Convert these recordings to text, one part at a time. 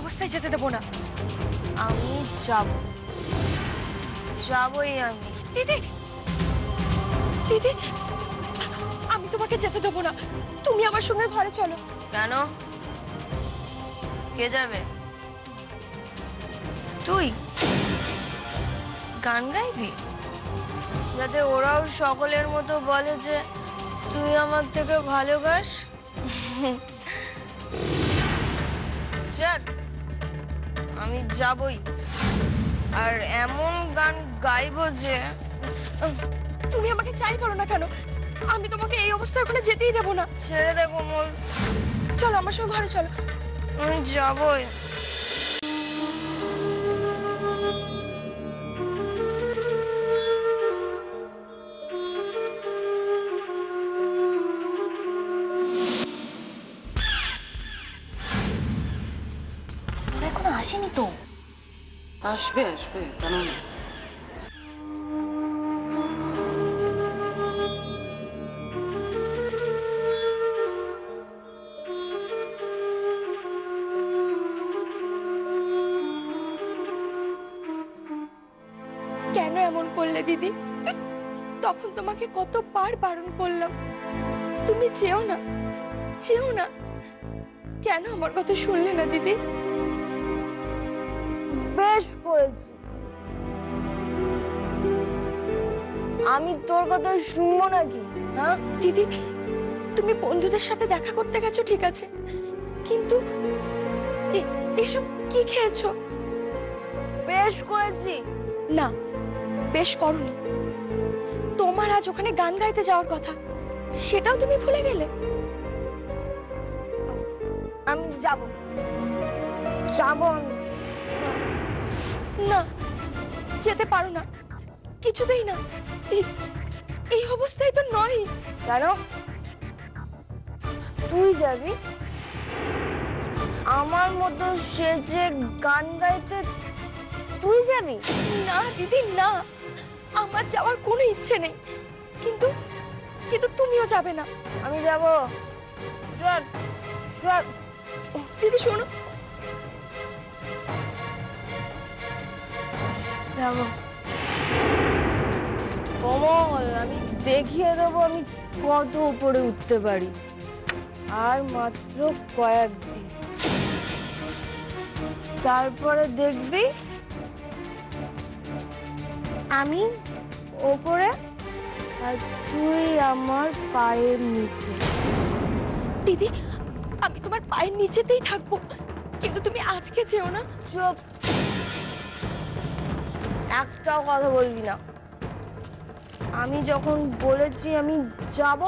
অবস্থায় যেতে দেবো না। আমি যাবই আমি। দিদি দিদি, আমি তোমাকে যেতে দেবো না, তুমি আমার সঙ্গে ঘরে চলো। কেন? কে যাবে? তুই গান গাইবি যাতে ওরাও সকলের মতো বলে যে তুই আমার থেকে ভালো গাস? চল, আমি যাবই, আর এমন গান গাইবো যে তুমি আমাকে চাই করো না কেন, আমি তোমাকে এই অবস্থায় ওখানে যেতেই দেবো না। ছেড়ে দে কোমল, চলো আমার সঙ্গে ঘরে চলো। আমি যাবই। এখনো আসেনি তো। আসবে আসবে, কেন না? কেন এমন করলে দিদি? তখন তোমাকে কতবার বারণ করলাম, তুমি যেও না, যেও না। কেন আমার কথা শুনলে না দিদি? বেশ করেছি, আমি তোর কথা শুনবো নাকি? হ্যাঁ দিদি, তুমি বন্ধুদের সাথে দেখা করতে গেছো ঠিক আছে, কিন্তু এসব কি খেয়েছো? বেশ করেছি। না, বেশ করনি। তোমার আজ ওখানে গান গাইতে যাওয়ার কথা, সেটাও তুমি ভুলে গেলে। আমি যাবো আমি। না, যেতে পারো না, কিছুতেই না। এই অবস্থায় তো নয়। কেন? তুই যাবি আমার মতো সেজে গান গাইতে? তুই যাবি? না দিদি না, আমার যাওয়ার কোনো ইচ্ছে নেই, কিন্তু কিন্তু তুমিও যাবে না। আমি যাব। চল চল। দিদি শোনো, যাবো কমল, আমি দেখিয়ে দেবো আমি কত উপরে উঠতে পারি। আর মাত্র কয়েকদিন, তারপরে দেখবি আমি ওপরে আর তুই আমার পায়ের নিচে। দিদি আমি তোমার পায়ের নিচেতেই থাকবো, কিন্তু তুমি আজকে যেও না। চুপ, একটাও কথা বলবি না। আমি যখন বলেছি আমি যাব,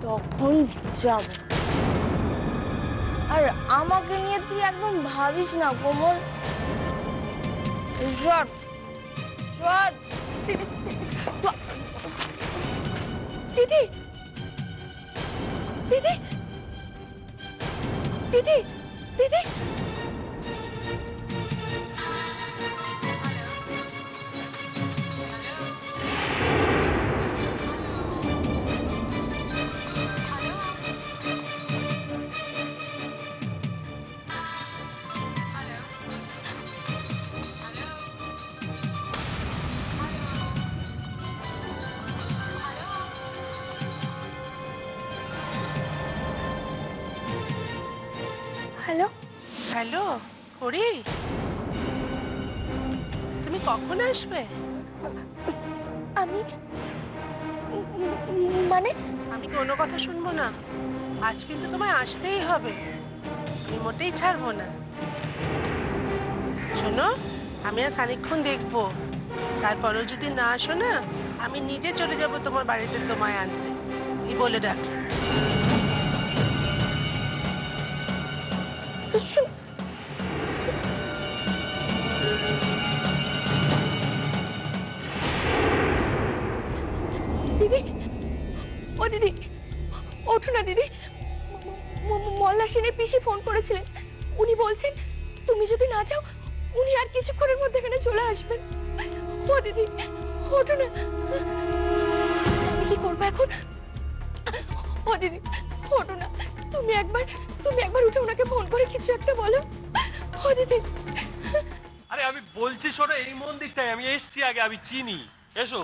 তখন যাব। আর আমাকে নিয়ে তুই একদম ভাবিস না কোমল। Shot shot. দিদি দিদি দিদি দিদি, হ্যালো হ্যালো হরি, তুমি কখন আসবে? আমি মানে আমি কোনো কথা শুনবো না, আজ কিন্তু তোমায় আসতেই হবে, আমি মোটেই ছাড়বো না। শোনো, আমি আর খানিকক্ষণ দেখবো, তারপরেও যদি না আসো না, আমি নিজে চলে যাব তোমার বাড়িতে তোমায় আনতে, এই বলে রাখি। দিদি, ও দিদি ওঠো না দিদি, মল্লা সেনের পিসি ফোন করেছিলেন, উনি বলছেন তুমি যদি না যাও উনি আর কিছুক্ষণের মধ্যে এখানে চলে আসবেন। ও দিদি ওঠো না, আমি কি করবো এখন? ও দিদি ওঠো না, তুমি একবার তুমি একবার উঠে ওনাকে ফোন করে কিছু একটা বলো। ও দিদি, আরে আমি বলছি শোনো, এই মন্দিরটাই আমি এসছি আগে, আমি চিনি। এসো।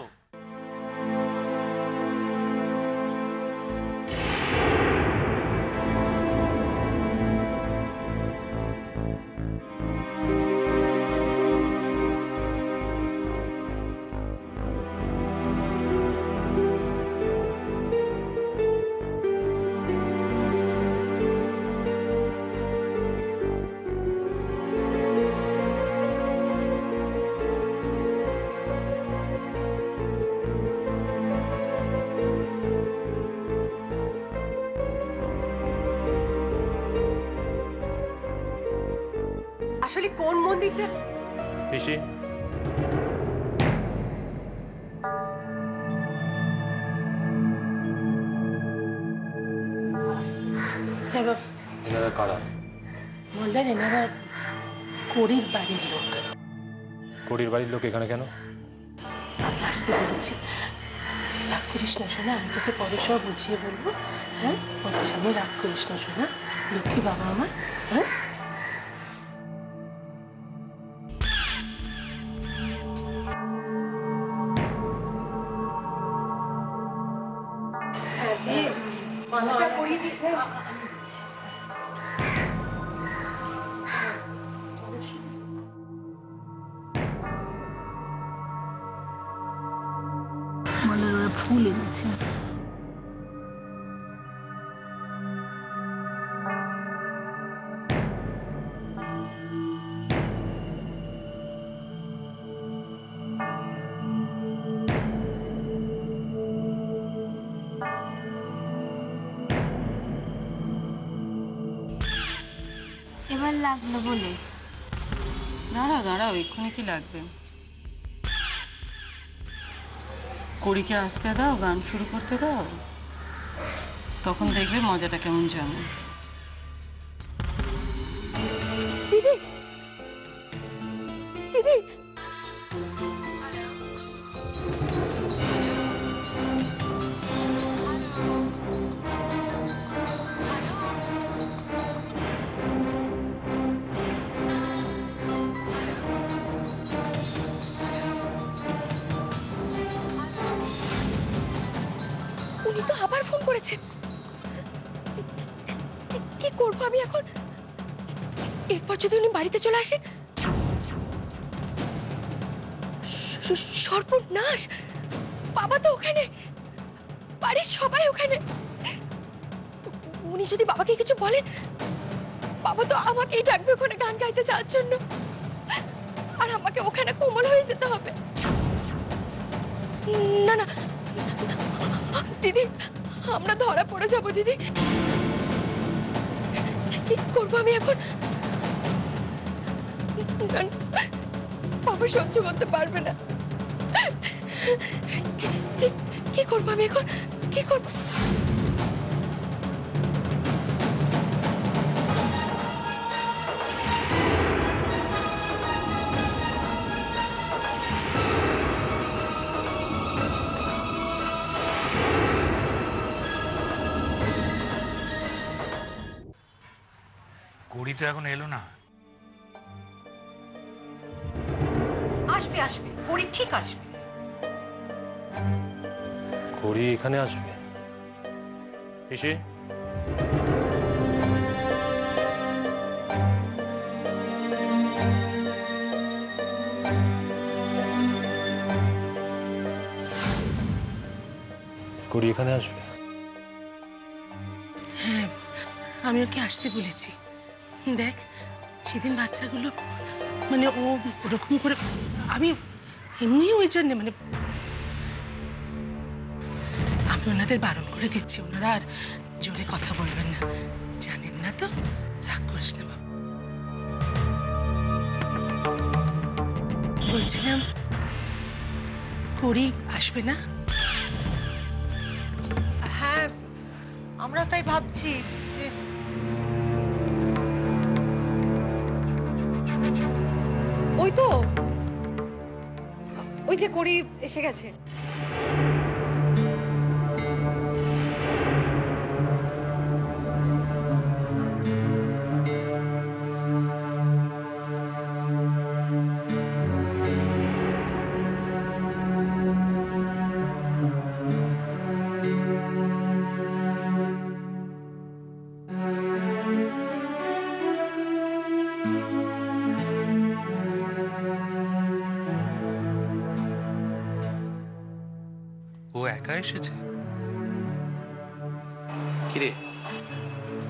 আসলে কোন মন্দিরটা? পিসি, এনারা কারা? বললেন এনারা করির বাড়ির লোক। করির বাড়ির লোক এখানে কেন? আমি আসতে বলেছি, রাগ করিস না শোনা, আমি তোকে পরে সব বুঝিয়ে বলবো। হ্যাঁ, ওদের সামনে রাগ করিস না শোনা, লক্ষ্মী বাবা আমার। হ্যাঁ, মনের ওরা ফুল এনেছে। এবার লাগলো বলে। দাঁড়া দাঁড়াও, এক্ষুনি কি লাগবে? কড়িকে আসতে দাও, গান শুরু করতে দাও, তখন দেখবে মজাটা কেমন জমে। দিদি, দিদি, উনি তো আবার ফোন করেছেন। কি করবো আমি এখন? এরপর যদি উনি বাড়িতে চলে আসেন, সর্বনাশ! বাবা তো ওখানে, বাড়ির সবাই ওখানে। উনি যদি বাবাকে কিছু বলেন, বাবা তো আমাকেই ডাকবে ওখানে গান গাইতে যাওয়ার জন্য, আর আমাকে ওখানে কোমল হয়ে যেতে হবে। না না দিদি, আমরা ধরা পড়ে যাবো দিদি। কি করবো আমি এখন? বাবা সহ্য করতে পারবে না। কি করবো আমি এখন? কি করবো? কড়ি তো এখন এলো না। আসবে আসবে, কড়ি ঠিক আসবে। করি এখানে আসবে? পিসি, করি এখানে আসবে? হ্যাঁ, আমি ওকে আসতে বলেছি। দেখ, সেদিন বাচ্চাগুলো মানে ও ওরকম করে, আমি এমনি ওই জন্যে মানে আমি ওনাদের বারণ করে দিচ্ছি, ওনারা আর জোরে কথা বলবেন না, জানেন না তো। রাগ করিস না বাবা। বলছিলাম করি আসবে না? হ্যাঁ, আমরা তাই ভাবছি যে ওই তো, ওই যে করি এসে গেছে। ও একা এসেছে? কিরে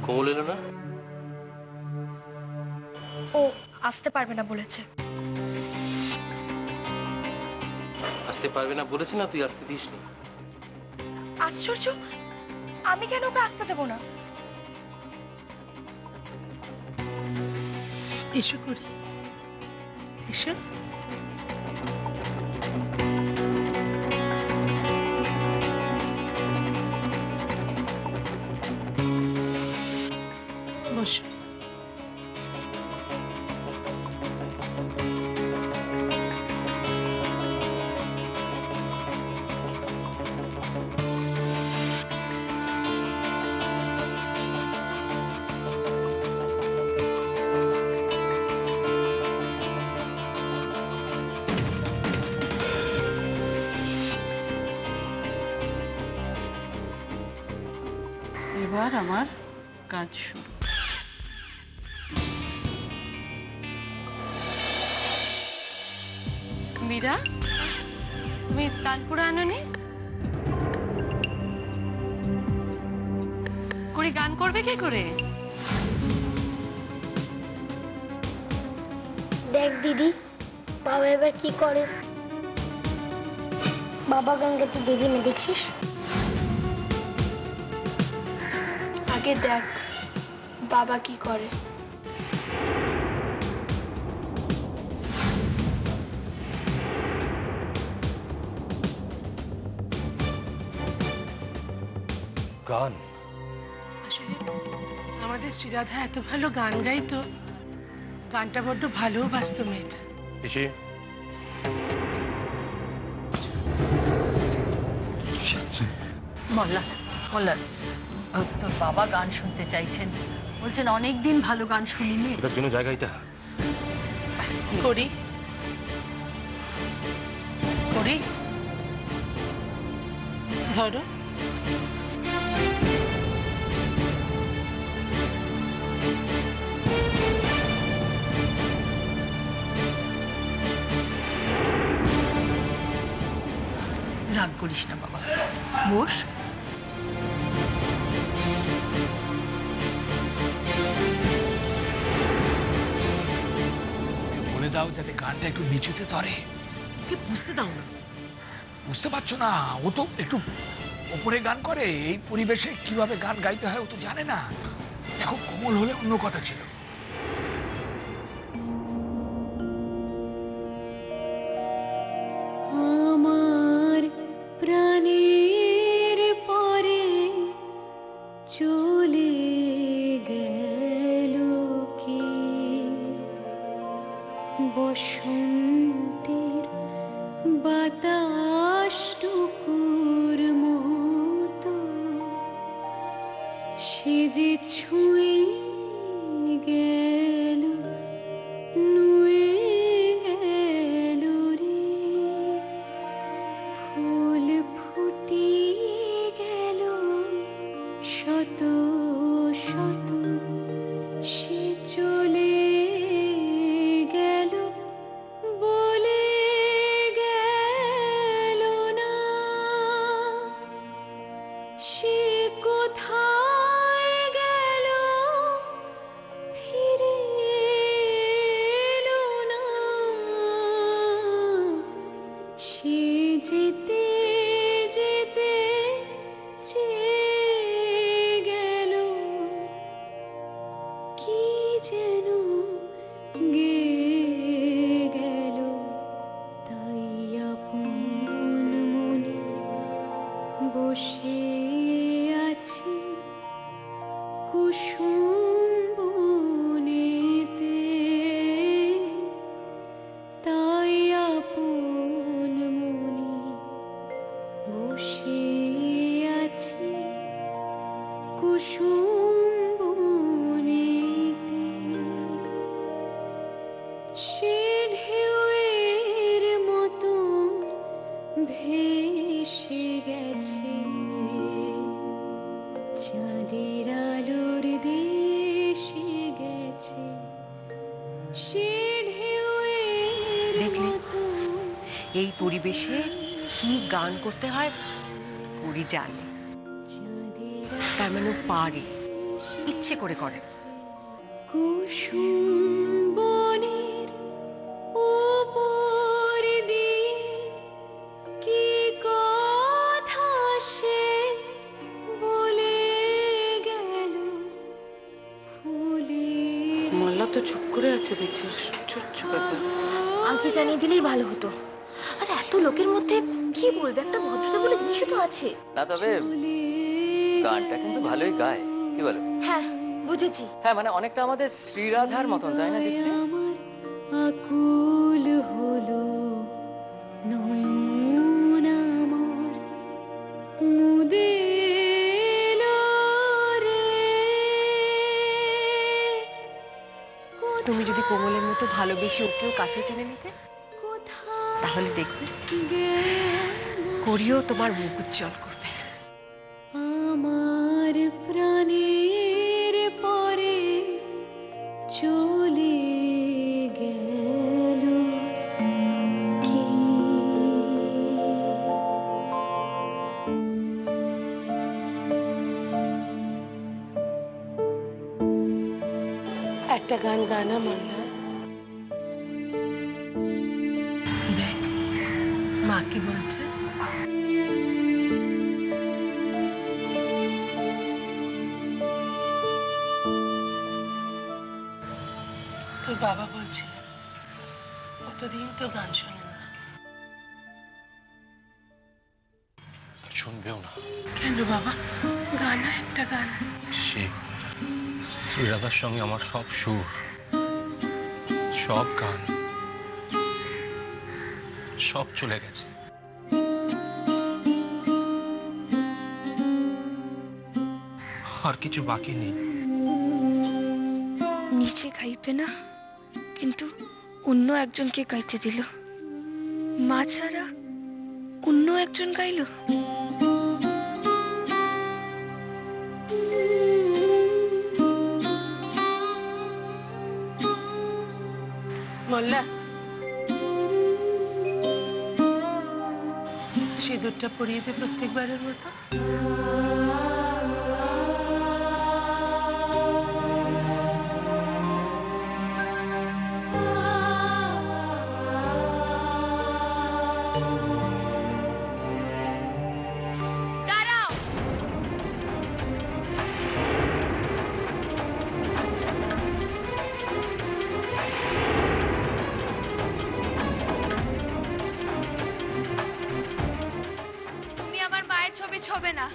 কোমল এলো না? ও আসতে পারবে না বলেছে। আসতে পারবে না বলেছে না, তুই আসতে দিসনি? আশ্চর্য, আমি কেন ওকে আসতে দেবো না? এসো করি, এসো। বসো। এবার আমার কাজ শুরু। মীরা, তুমি তানপুরা আনোনি? করি গান করবে কে করে? দেখ দিদি, বাবা এবার কি করে। বাবা গান গাইতে দেবে না, দেখিস। আগে দেখ বাবা কি করে। গান? আসলে আমাদের শ্রীরাধা এত ভালো গান গাইতো, গানটা বড্ড ভালোবাসতো মেয়েটা। পিসি, মোল্লার মোল্লার, তোর বাবা গান শুনতে চাইছেন, বলছেন অনেক দিন ভালো গান শুনিনি। এটার জন্য জায়গাটা করি করি ধরো। রাগ করিস না বাবা, বস। বলে দাও যাতে গানটা একটু নিচুতে ধরে। কি বুঝতে দাও না? বুঝতে পারছো না? ও তো একটু ওপরে গান করে, এই পরিবেশে কিভাবে গান গাইতে হয় ও তো জানে না। দেখো কোমল হলে অন্য কথা ছিল। আমার প্রাণের পরে চলে গেল কি বসন্তের বাতাসটুকুর মতো, সে যে ছুঁয়ে গেল, নুয়ে গেল রে, ফুল ফুটিয়ে গেল শত শত, সে চলে গেল বলে গেল না, সে কোথায় গেল ফিরে এলো না, সে যেতে যেতে চেয়ে গেল, কি যেন গেয়ে গেল, তাই আপন মনে বসে আছি কুসুম বনেতে, তাই আপন মনে বসে আছি কুসুম বনেতে, সে ঢেউয়ের মতো ভেসে গেছে চাঁদের আলোর দেশে গেছে, সে ঢেউয়ের দেখলে? মতো এই পরিবেশে কি গান করতে হয় করি জানে, তার মানে ও পারে, ইচ্ছে করে করে। কুসুম বনের উপর দিয়ে কি কথা সে বলে গেল ফুলের মোল্লা তো চুপ করে আছে দেখছি, আশ্চর্য ব্যাপার। আগে জানিয়ে দিলেই ভালো হতো। আর এত লোকের মধ্যে কি বলবে, একটা ভদ্রতা বলে জিনিসও তো আছে। না তবে গানটা কিন্তু ভালোই গায়, কি বলো? হ্যাঁ বুঝেছি। হ্যাঁ মানে অনেকটা আমাদের শ্রীরাধার মতন, তাই না দীপ্তি? আমার আকুল হলো নয়ন আমার মুদে এলো রে। তুমি যদি কোমলের মতো ভালোবেসে ওকেও কাছে টেনে নিতে, তাহলে দেখবে করিও তোমার মুখ উজ্জ্বল করবে। আমার প্রাণের পরে চলে গেল কে? একটা গান গানা মান্না। দেখ মা কি বলছে। তোর বাবা বলছিলেন কতদিন তো গান শোনেন না। শুনবেও না। কেন বাবা, গানা একটা গান। শ্রীরাধার সঙ্গে আমার সব সুর, সব গান, সব চলে গেছে। আর কিছু বাকি নেই। নিচে গাইবে না, কিন্তু অন্য একজনকে গাইতে দিল। মা ছাড়া অন্য একজন গাইল। মোল্লা, সিঁদুরটা পরিয়ে দে প্রত্যেকবারের মতো। তুমি আমার মায়ের ছবি ছোবে না।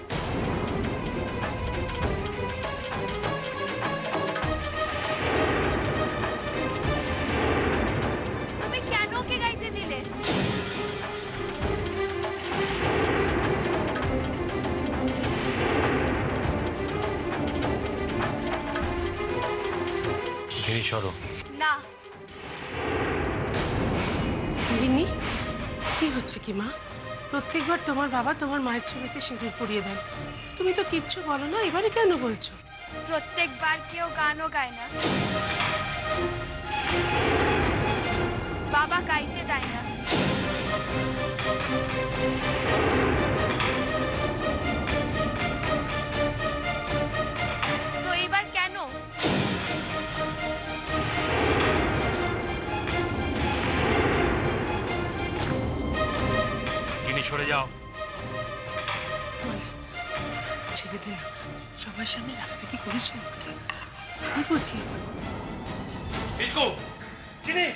তুমি কেন ওকে গাইতে দিলে? গিরি সরো। না। গিন্নি, কি হচ্ছে কি মা? প্রত্যেকবার তোমার বাবা তোমার মায়ের ছবিতে সিঁদুর পরিয়ে দেন, তুমি তো কিচ্ছু বলো না, এবারে কেন বলছো? প্রত্যেকবার কেউ গানও গায় না, বাবা গাইতে দেয় না। তো এবার কেন? গিনি সরে যাও। ছেড়ে দে না, সবার সামনে রাখতে করিস না। আমি বুঝি গিনি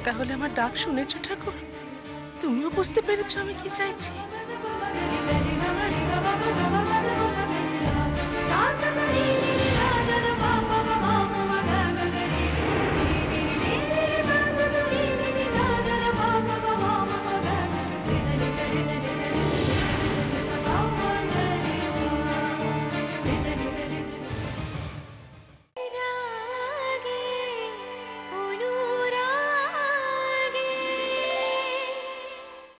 তাহলে আমার ডাক শুনেছো ঠাকুর? তুমিও বুঝতে পেরেছো আমি কি চাইছি?